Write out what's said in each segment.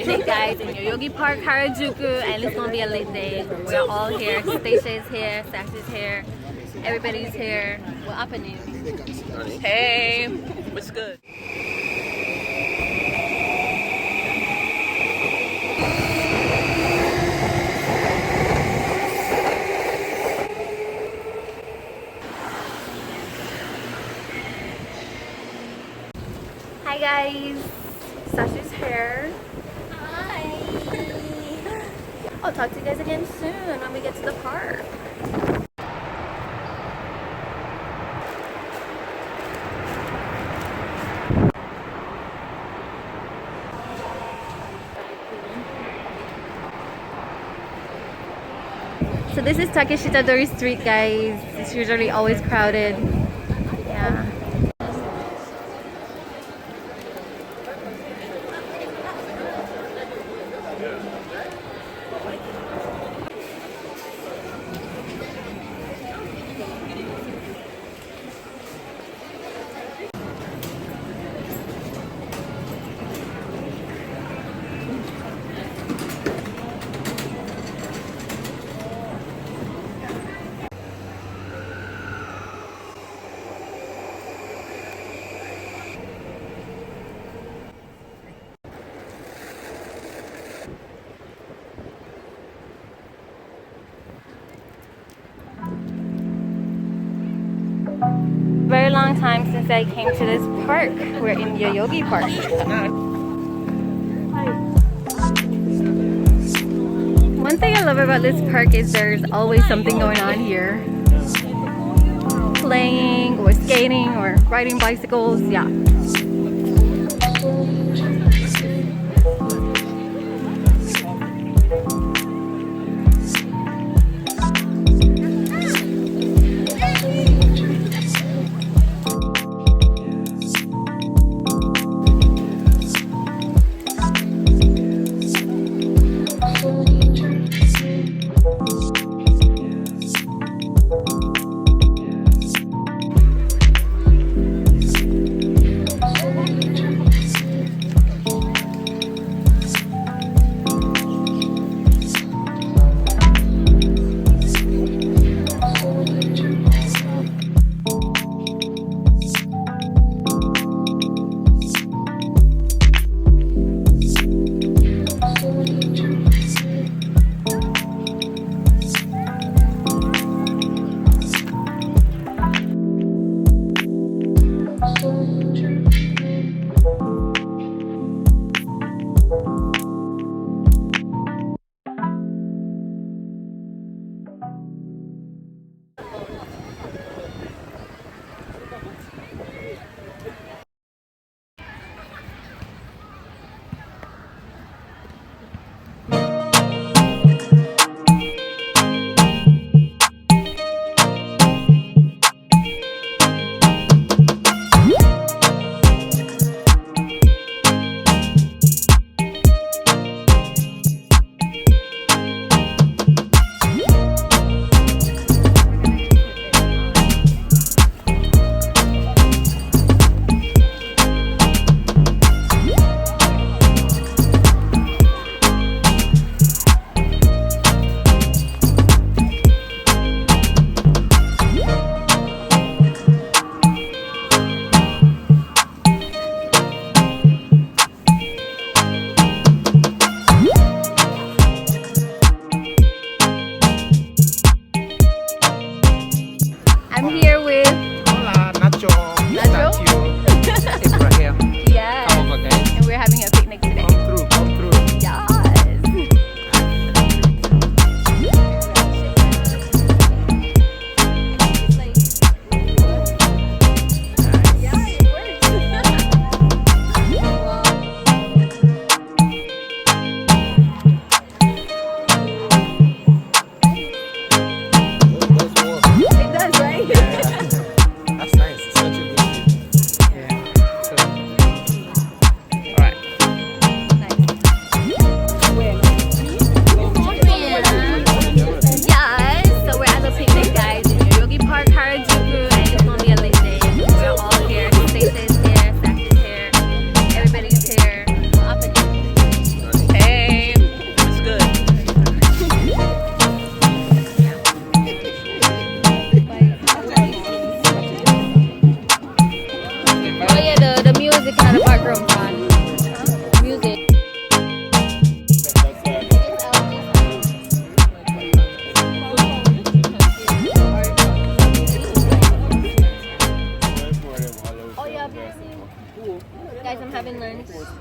picnic, guys, in Yoyogi Park, Harajuku, and it's gonna be a late day. We're all here. Stacia is here, Sash is here, everybody's here. What up and in? Hey, what's good? Hi guys, Sasha's here. Hi. I'll talk to you guys again soon when we get to the park. So this is Takeshita Dori Street, guys. It's usually always crowded. Yeah. Very long time since I came to this park. We're in Yoyogi Park. One thing I love about this park is there's always something going on here. Playing or skating or riding bicycles, yeah.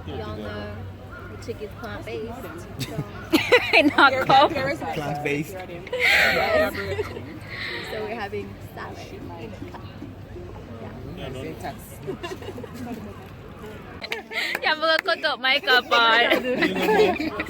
Y'all know the chicken's plant-based. So, Not cold. Plant-based. yes. So we're having salad in a cup. Yamanote makeup on.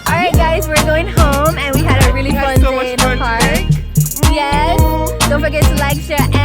Alright guys, we're going home and we had a really fun day in the park. Yes, don't forget to like, share,